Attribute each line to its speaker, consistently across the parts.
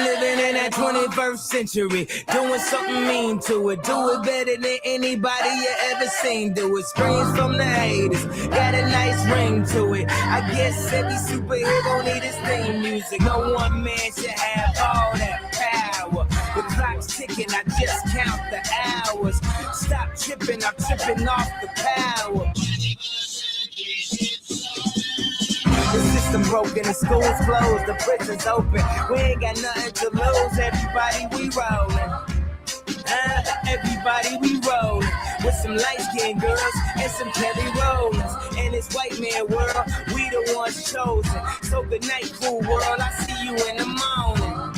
Speaker 1: living in that 21st century, doing something mean to it. Do it better than anybody you ever seen do it. Screams from the haters, got a nice ring to it. I guess every superhero need his theme music. No one man should have all that power. The clock's ticking, I just count the hours. Stop tripping, I'm tripping off the power. The system broken, the schools closed, the prisons open. We ain't got nothing to lose, everybody we rollin'. Everybody we rollin'. With some light-skinned girls and some Kelly Rollins. In this white man world, we the ones chosen. So good night, cool world, I see you in the morning.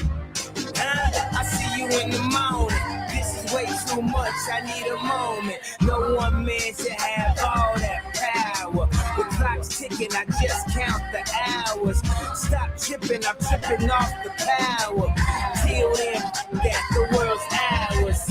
Speaker 1: I see you in the morning. This is way too much, I need a moment. No one man should have all that power. The clock's ticking, I just count the hours. Stop tripping, I'm tripping off the power. Till then, that the world's ours.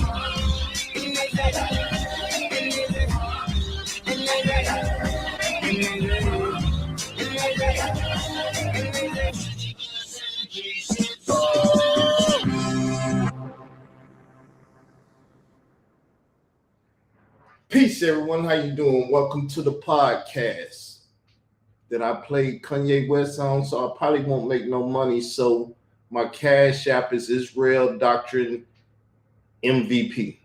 Speaker 2: Peace, everyone. How you doing? Welcome to the podcast that I played Kanye West on, so I probably won't make no money. So my cash app is Israel Doctrine MVP.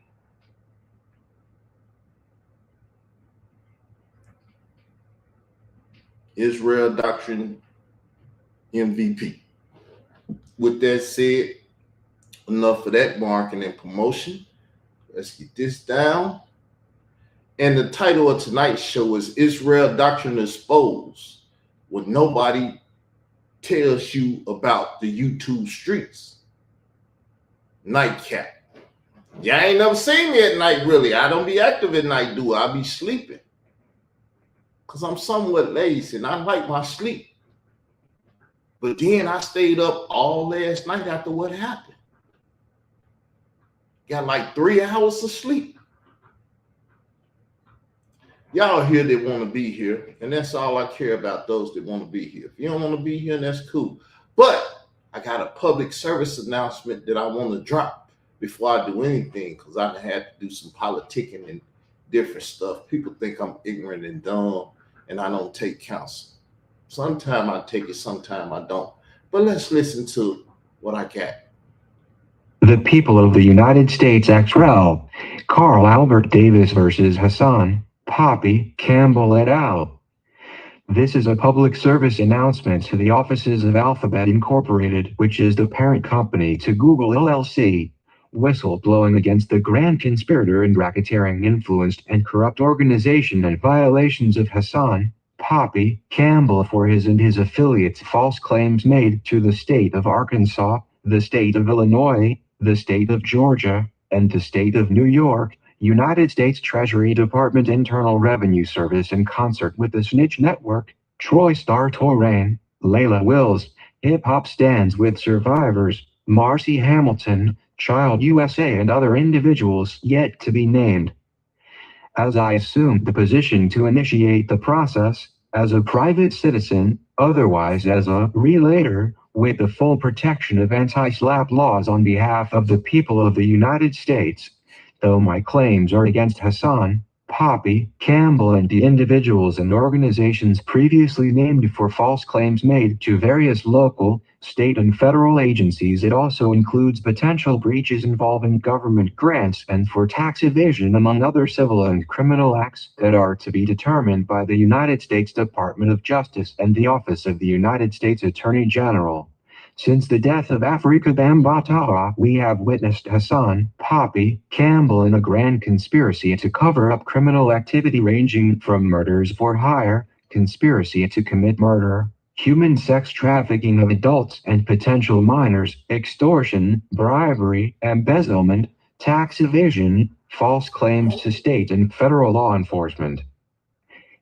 Speaker 2: Israel Doctrine MVP. With that said, enough of that marketing and promotion. Let's get this down. And the title of tonight's show is Israel Doctrine Exposed, what nobody tells you about the YouTube streets. Nightcap. Y'all ain't never seen me at night, really. I don't be active at night, do I? I be sleeping. Because I'm somewhat lazy and I like my sleep. But then I stayed up all last night after what happened. Got like 3 hours of sleep. Y'all here that want to be here, and that's all I care about, those that want to be here. If you don't want to be here, that's cool. But I got a public service announcement that I want to drop before I do anything, because I had to do some politicking and different stuff. People think I'm ignorant and dumb, and I don't take counsel. Sometimes I take it, sometimes I don't. But let's listen to what I got.
Speaker 3: The people of the United States XRL, Carl Albert Davis versus Hassan Poppy Campbell et al. This is a public service announcement to the offices of Alphabet Incorporated, which is the parent company to Google LLC. Whistleblowing against the grand conspirator and racketeering influenced and corrupt organization and violations of Hassan Poppy Campbell for his and his affiliates' false claims made to the state of Arkansas, the state of Illinois, the state of Georgia, and the state of New York. United States Treasury Department Internal Revenue Service in concert with the Snitch Network, Troy Star Torain, Layla Wills, Hip Hop Stands with Survivors, Marcy Hamilton, Child USA and other individuals yet to be named. As I assumed the position to initiate the process, as a private citizen, otherwise as a relator, with the full protection of anti-SLAPP laws on behalf of the people of the United States. Though my claims are against Hassan Poppy Campbell and the individuals and organizations previously named for false claims made to various local, state and federal agencies, it also includes potential breaches involving government grants and for tax evasion among other civil and criminal acts that are to be determined by the United States Department of Justice and the Office of the United States Attorney General. Since the death of Afrika Bambaataa, we have witnessed Hassan Poppy Campbell in a grand conspiracy to cover up criminal activity ranging from murders for hire, conspiracy to commit murder, human sex trafficking of adults and potential minors, extortion, bribery, embezzlement, tax evasion, false claims to state and federal law enforcement.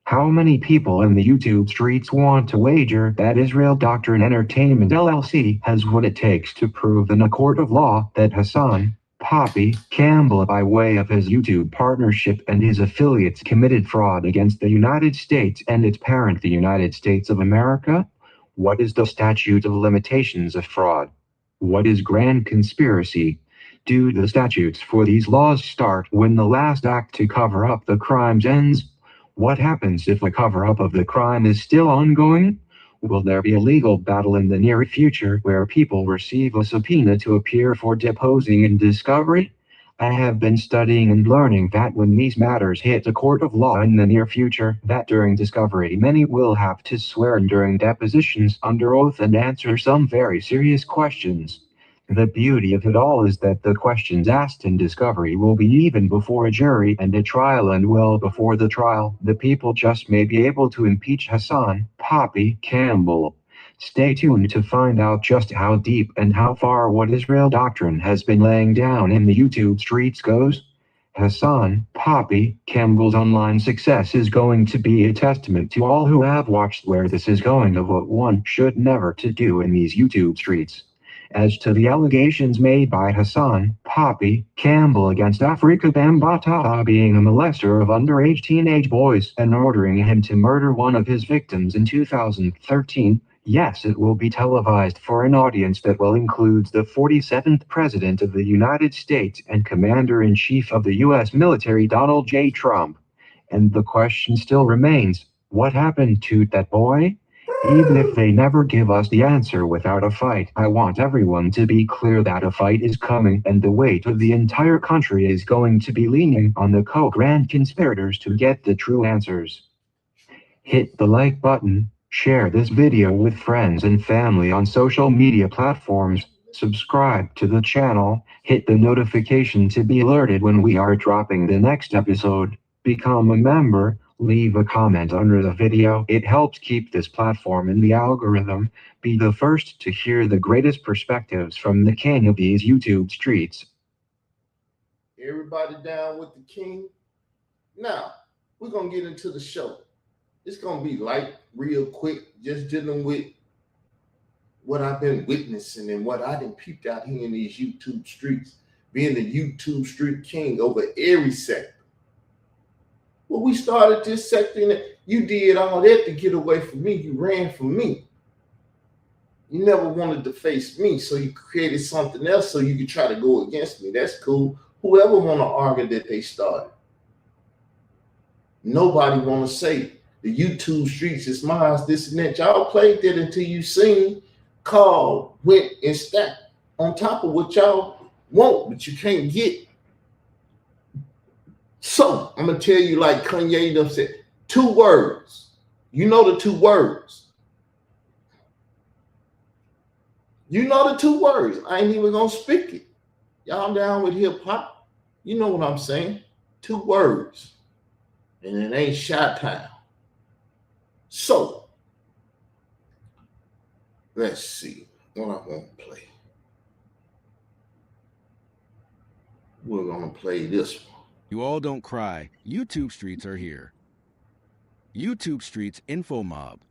Speaker 3: How many people in the YouTube streets want to wager that Israel Doctrine Entertainment LLC has what it takes to prove in a court of law that Hassan Poppy Campbell, by way of his YouTube partnership and his affiliates, committed fraud against the United States and its parent, the United States of America? What is the statute of limitations of fraud? What is grand conspiracy? Do the statutes for these laws start when the last act to cover up the crimes ends? What happens if a cover-up of the crime is still ongoing? Will there be a legal battle in the near future where people receive a subpoena to appear for deposing in discovery? I have been studying and learning that when these matters hit a court of law in the near future, that during discovery many will have to swear during depositions under oath and answer some very serious questions. The beauty of it all is that the questions asked in discovery will be even before a jury and a trial, and well before the trial, the people just may be able to impeach Hassan, Poppy, Campbell. Stay tuned to find out just how deep and how far what Israel Doctrine has been laying down in the YouTube streets goes. Hassan, Poppy, Campbell's online success is going to be a testament to all who have watched where this is going of what one should never to do in these YouTube streets. As to the allegations made by Hassan, Poppy, Campbell against Afrika Bambaataa being a molester of underage teenage boys and ordering him to murder one of his victims in 2013, yes, it will be televised for an audience that will include the 47th President of the United States and Commander-in-Chief of the U.S. military Donald J. Trump. And the question still remains, what happened to that boy? Even if they never give us the answer without a fight, I want everyone to be clear that a fight is coming and the weight of the entire country is going to be leaning on the co-grand conspirators to get the true answers. Hit the like button, share this video with friends and family on social media platforms, subscribe to the channel, hit the notification to be alerted when we are dropping the next episode, become a member, leave a comment under the video. It helps keep this platform in the algorithm. Be the first to hear the greatest perspectives from the king of these YouTube streets.
Speaker 2: Everybody down with the king? Now, we're going to get into the show. It's going to be light, real quick, just dealing with what I've been witnessing and what I done peeped out here in these YouTube streets, being the YouTube street king over every sector. Well, we started this sector and you did all that to get away from me. You ran from me. You never wanted to face me, so you created something else so you could try to go against me. That's cool. Whoever want to argue that they started. Nobody want to say the YouTube streets is mine, this and that. Y'all played that until you seen Carl went and stacked on top of what y'all want, but you can't get. So I'm gonna tell you, like Kanye done said, 2 words. You know the 2 words. You know the 2 words. I ain't even gonna speak it. Y'all down with hip hop? You know what I'm saying? 2 words. And it ain't Chi-Town. So let's see what I want to play. We're gonna play this one.
Speaker 4: You all don't cry. YouTube streets are here. YouTube streets info mob.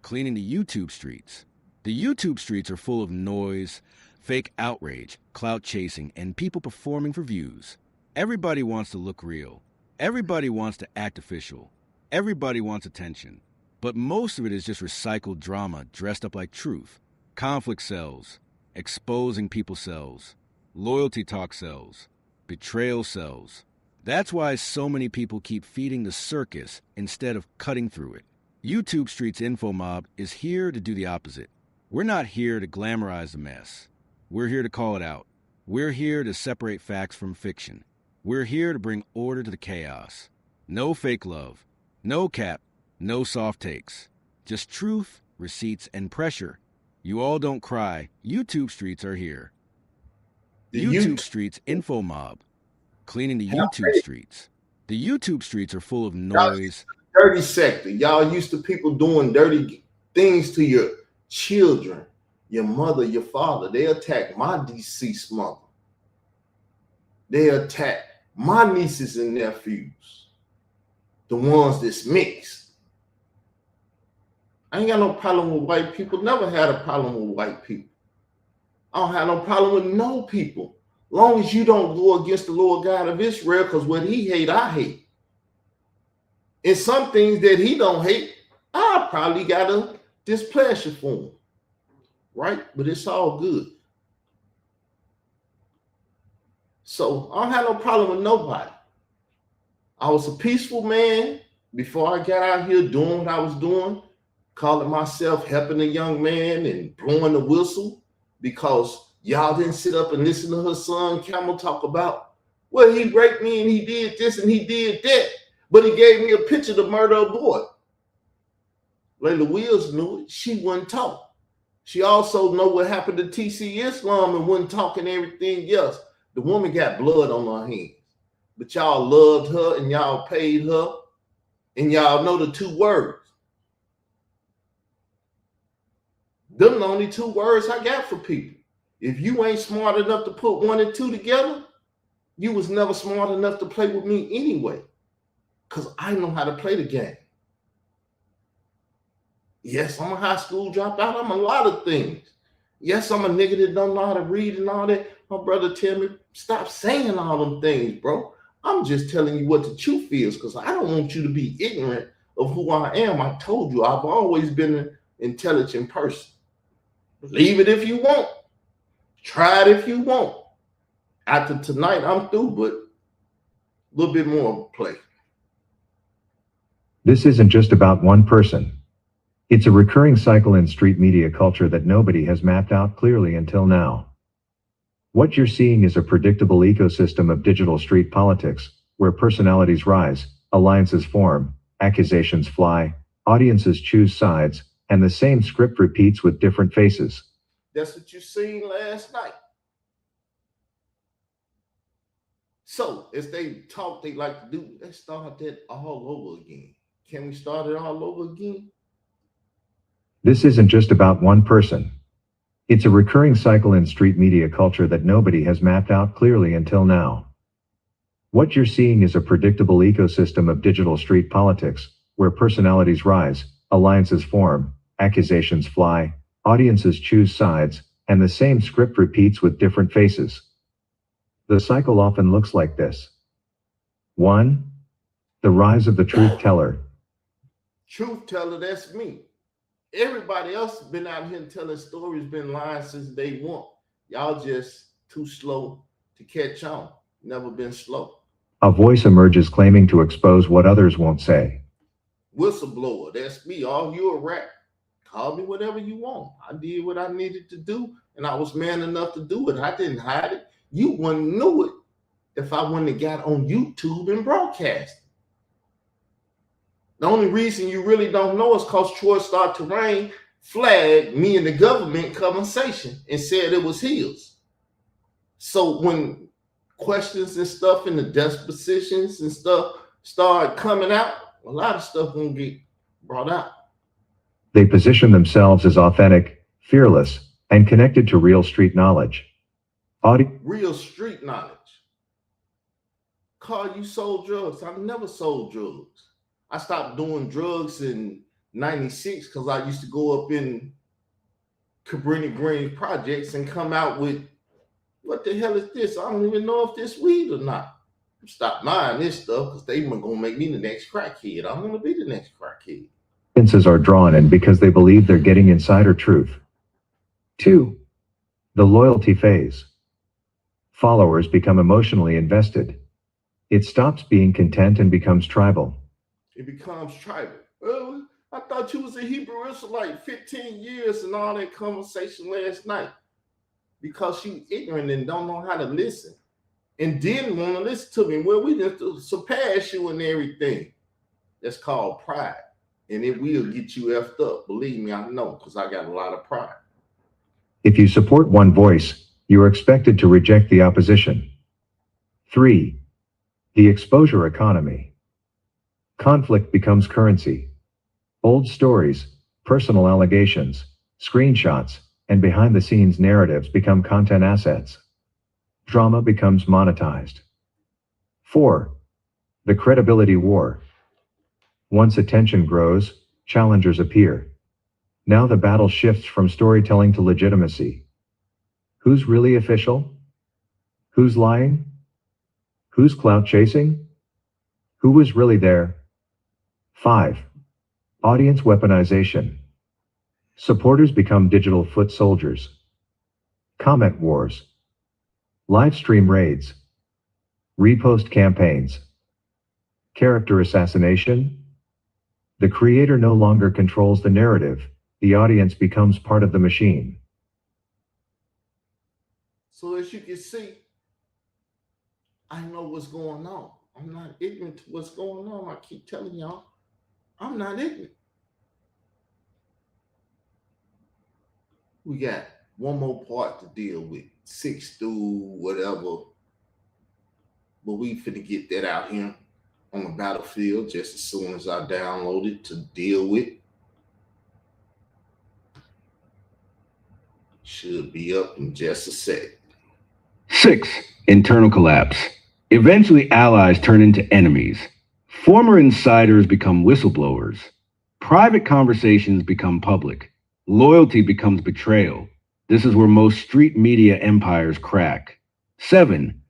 Speaker 4: Cleaning the YouTube streets. The YouTube streets are full of noise, fake outrage, clout chasing, and people performing for views. Everybody wants to look real. Everybody wants to act official. Everybody wants attention. But most of it is just recycled drama dressed up like truth. Conflict sells. Exposing people sells. Loyalty talk sells. Betrayal sells. That's why so many people keep feeding the circus instead of cutting through it. YouTube Street's info mob is here to do the opposite. We're not here to glamorize the mess. We're here to call it out. We're here to separate facts from fiction. We're here to bring order to the chaos. No fake love. No cap. No soft takes. Just truth, receipts, and pressure. You all don't cry. YouTube Streets are here. The YouTube Streets info mob. Cleaning the YouTube streets. The YouTube streets are full of noise.
Speaker 2: Dirty sector. Y'all used to people doing dirty things to your children, your mother, your father. They attack my deceased mother. They attack my nieces and nephews. The ones that's mixed. I ain't got no problem with white people. Never had a problem with white people. I don't have no problem with no people. Long as you don't go against the Lord God of Israel, because what he hate, I hate. And some things that he don't hate, I probably got a displeasure for him. Right? But it's all good. So I don't have no problem with nobody. I was a peaceful man before I got out here doing what I was doing, calling myself helping a young man and blowing the whistle because y'all didn't sit up and listen to her son Camel talk about, well, he raped me and he did this and he did that, but he gave me a picture of the murder of a boy. Layla Wills knew it. She wouldn't talk. She also know what happened to TC Islam and wouldn't talk and everything else. The woman got blood on her hands. But y'all loved her and y'all paid her. And y'all know the 2 words. Them the only 2 words I got for people. If you ain't smart enough to put 1 and 2 together, you was never smart enough to play with me anyway. Because I know how to play the game. Yes, I'm a high school dropout. I'm a lot of things. Yes, I'm a nigga that don't know how to read and all that. My brother tell me, stop saying all them things, bro. I'm just telling you what the truth is because I don't want you to be ignorant of who I am. I told you, I've always been an intelligent person. Believe it if you want. Try it if you want. After tonight, I'm through, but a little bit more play.
Speaker 3: This isn't just about one person. It's a recurring cycle in street media culture that nobody has mapped out clearly until now. What you're seeing is a predictable ecosystem of digital street politics, where personalities rise, alliances form, accusations fly, audiences choose sides, and the same script repeats with different faces.
Speaker 2: That's what you seen last night. So, as they talk, they like to do, let's start that all over again. Can we start it all over again?
Speaker 3: This isn't just about one person. It's a recurring cycle in street media culture that nobody has mapped out clearly until now. What you're seeing is a predictable ecosystem of digital street politics, where personalities rise, alliances form, accusations fly, audiences choose sides, and the same script repeats with different faces. The cycle often looks like this. 1. The rise of the truth teller.
Speaker 2: Truth teller, that's me. Everybody else has been out here and telling stories, been lying since day one. Y'all just too slow to catch on. Never been slow.
Speaker 3: A voice emerges claiming to expose what others won't say.
Speaker 2: Whistleblower, that's me. All you a rat. Call me whatever you want. I did what I needed to do, and I was man enough to do it. I didn't hide it. You wouldn't know it if I wouldn't have got on YouTube and broadcast. The only reason you really don't know is because Troy Star Terrain flagged me and the government conversation and said it was his. So when questions and stuff in the dispositions and stuff start coming out, a lot of stuff won't get brought out.
Speaker 3: They position themselves as authentic, fearless, and connected to real street knowledge.
Speaker 2: Real street knowledge. Carl, you sold drugs. I never sold drugs. I stopped doing drugs in 96 because I used to go up in Cabrini Green projects and come out with, what the hell is this? I don't even know if this weed or not. Stop buying this stuff because they were going to make me the next crackhead. I don't want to be the next crackhead.
Speaker 3: Audiences are drawn in because they believe they're getting insider truth. 2. The loyalty phase. Followers become emotionally invested. It stops being content and becomes tribal.
Speaker 2: It becomes tribal. Well, I thought you was a Hebrew Israelite 15 years and all that conversation last night because you ignorant and don't know how to listen and didn't want to listen to me. Well, we just surpass you and everything. That's called pride. And it will get you effed up. Believe me, I know, because I got a lot of pride.
Speaker 3: If you support one voice, you are expected to reject the opposition. 3. The exposure economy. Conflict becomes currency. Old stories, personal allegations, screenshots, and behind-the-scenes narratives become content assets. Drama becomes monetized. 4. The credibility war. Once attention grows, challengers appear. Now the battle shifts from storytelling to legitimacy. Who's really official? Who's lying? Who's clout chasing? Who was really there? 5. Audience weaponization. Supporters become digital foot soldiers. Comment wars. Live stream raids. Repost campaigns. Character assassination. The creator no longer controls the narrative. The audience becomes part of the machine.
Speaker 2: So as you can see, I know what's going on. I'm not ignorant to what's going on. I keep telling y'all, I'm not ignorant. We got one more part to deal with. 6 through whatever. But we finna get that out here on the battlefield just as soon as I download it to deal with. Should be up in just a sec.
Speaker 4: 6. Internal collapse. Eventually, allies turn into enemies. Former insiders become whistleblowers. Private conversations become public. Loyalty becomes betrayal. This is where most street media empires crack. 7.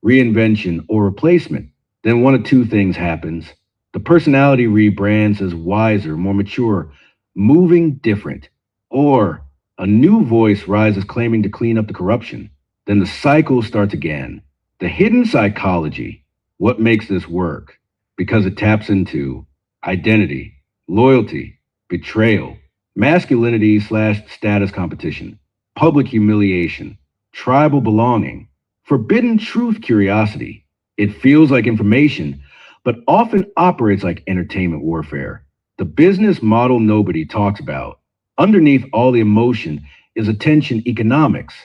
Speaker 4: Reinvention or replacement. Then one of two things happens. The personality rebrands as wiser, more mature, moving different. Or a new voice rises claiming to clean up the corruption. Then the cycle starts again. The hidden psychology. What makes this work? Because it taps into identity, loyalty, betrayal, masculinity/status competition, public humiliation, tribal belonging, forbidden truth curiosity. It feels like information, but often operates like entertainment warfare. The business model nobody talks about. Underneath all the emotion is attention economics.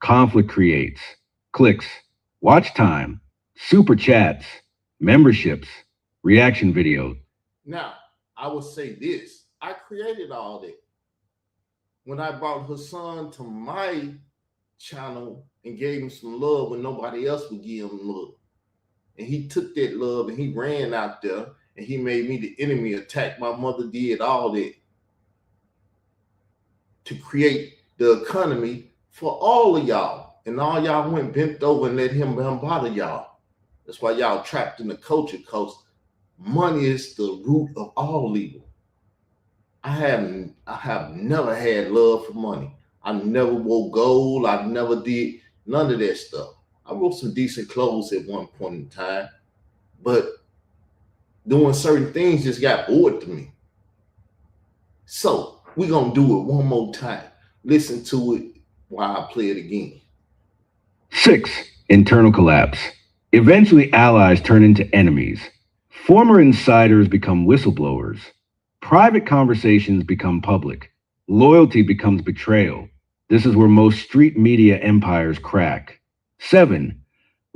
Speaker 4: Conflict creates clicks, watch time, super chats, memberships, reaction videos.
Speaker 2: Now, I will say this. I created all that. When I brought Hassan to my channel and gave him some love when nobody else would give him love. And he took that love and he ran out there and he made me the enemy, attacked my mother, did all that to create the economy for all of y'all. And all y'all went bent over and let him bother y'all. That's why y'all trapped in the culture, because money is the root of all evil. I have never had love for money. I never wore gold. I never did none of that stuff. I wore some decent clothes at one point in time, but doing certain things just got bored to me. So we're going to do it one more time. Listen to it while I play it again.
Speaker 4: 6. Internal collapse. Eventually, allies turn into enemies. Former insiders become whistleblowers. Private conversations become public. Loyalty becomes betrayal. This is where most street media empires crack. 7.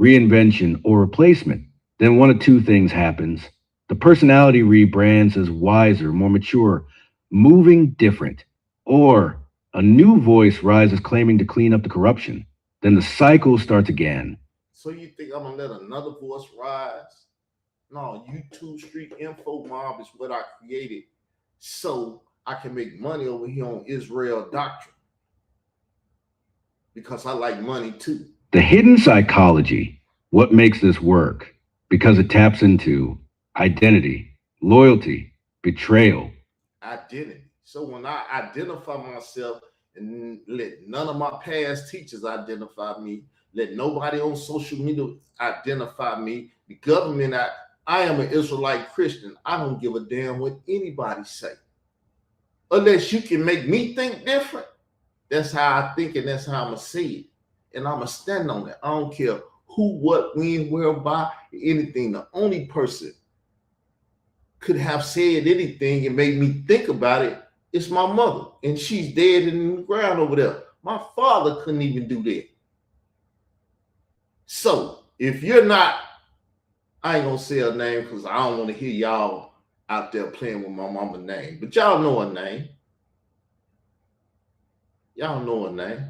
Speaker 4: Reinvention or replacement. Then one of two things happens. The personality rebrands as wiser, more mature, moving different. Or a new voice rises claiming to clean up the corruption. Then the cycle starts again.
Speaker 2: So you think I'm going to let another voice rise? No, YouTube Street Info Mob is what I created so I can make money over here on Israel Doctrine. Because I like money too.
Speaker 4: The hidden psychology. What makes this work? Because it taps into identity, loyalty, betrayal.
Speaker 2: Identity. So when I identify myself and let none of my past teachers identify me, let nobody on social media identify me, the government, I am an Israelite Christian. I don't give a damn what anybody say. Unless you can make me think different. That's how I think and that's how I'm going to see it. And I'm going to stand on it. I don't care who, what, when, where, by, anything. The only person could have said anything and made me think about it is my mother. And she's dead in the ground over there. My father couldn't even do that. So if you're not, I ain't going to say her name because I don't want to hear y'all out there playing with my mama's name. But y'all know her name. Y'all know her name.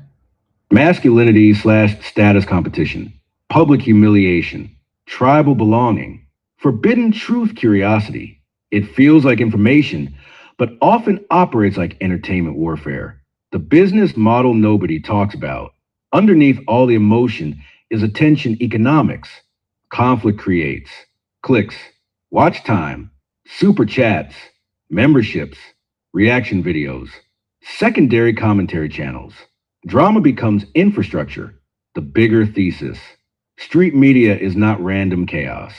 Speaker 4: Masculinity/status competition, public humiliation, tribal belonging, forbidden truth curiosity. It feels like information, but often operates like entertainment warfare. The business model nobody talks about. Underneath all the emotion is attention economics. Conflict creates clicks, watch time, super chats, memberships, reaction videos, secondary commentary channels. Drama becomes infrastructure, the bigger thesis. Street media is not random chaos.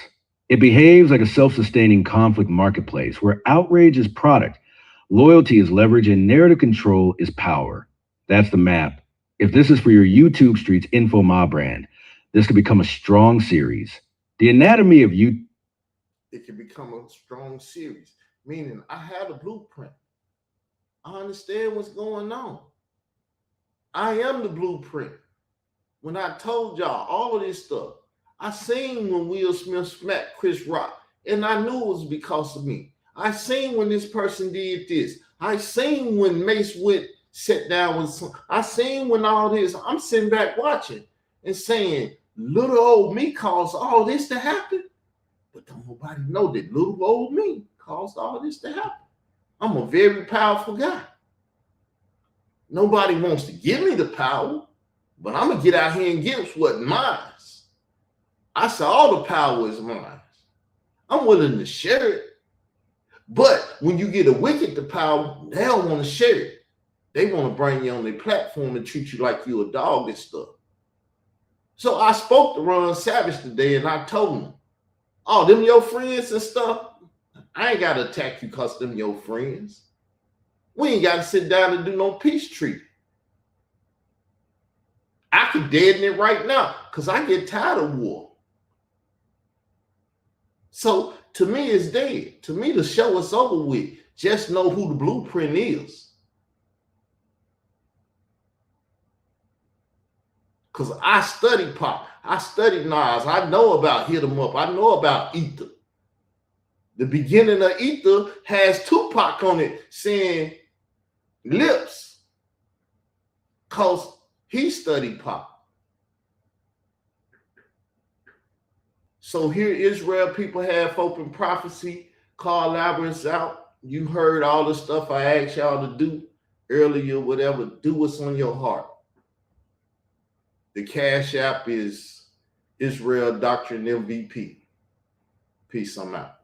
Speaker 4: It behaves like a self-sustaining conflict marketplace where outrage is product, loyalty is leverage, and narrative control is power. That's the map. If this is for your YouTube Streets Info Mob brand, this could become a strong series. The anatomy of YouTube.
Speaker 2: It can become a strong series, meaning I had a blueprint. I understand what's going on. I am the blueprint. When I told y'all all of this stuff, I seen when Will Smith smacked Chris Rock, and I knew it was because of me. I seen when this person did this. I seen when Mace Witt sat down with some. I seen when all this. I'm sitting back watching and saying, little old me caused all this to happen. But don't nobody know that little old me caused all this to happen. I'm a very powerful guy. Nobody wants to give me the power, but I'm going to get out here and get what's mine. I said all the power is mine. I'm willing to share it. But when you get a wicked the power, they don't want to share it. They want to bring you on their platform and treat you like you a dog and stuff. So I spoke to Ron Savage today and I told him, oh, them your friends and stuff? I ain't got to attack you because them your friends. We ain't got to sit down and do no peace treaty. I could deaden it right now because I get tired of war. So to me, it's dead. To me, the show is over with. Just know who the blueprint is. Because I study Pop. I study Nas. I know about Hit 'Em Up. I know about Ether. The beginning of Ether has Tupac on it saying lips. Because he studied Pop. So here Israel people have open prophecy. Carl Labyrinth's out. You heard all the stuff I asked y'all to do earlier, whatever. Do what's on your heart. The Cash App is Israel Doctrine MVP. Peace, I'm out.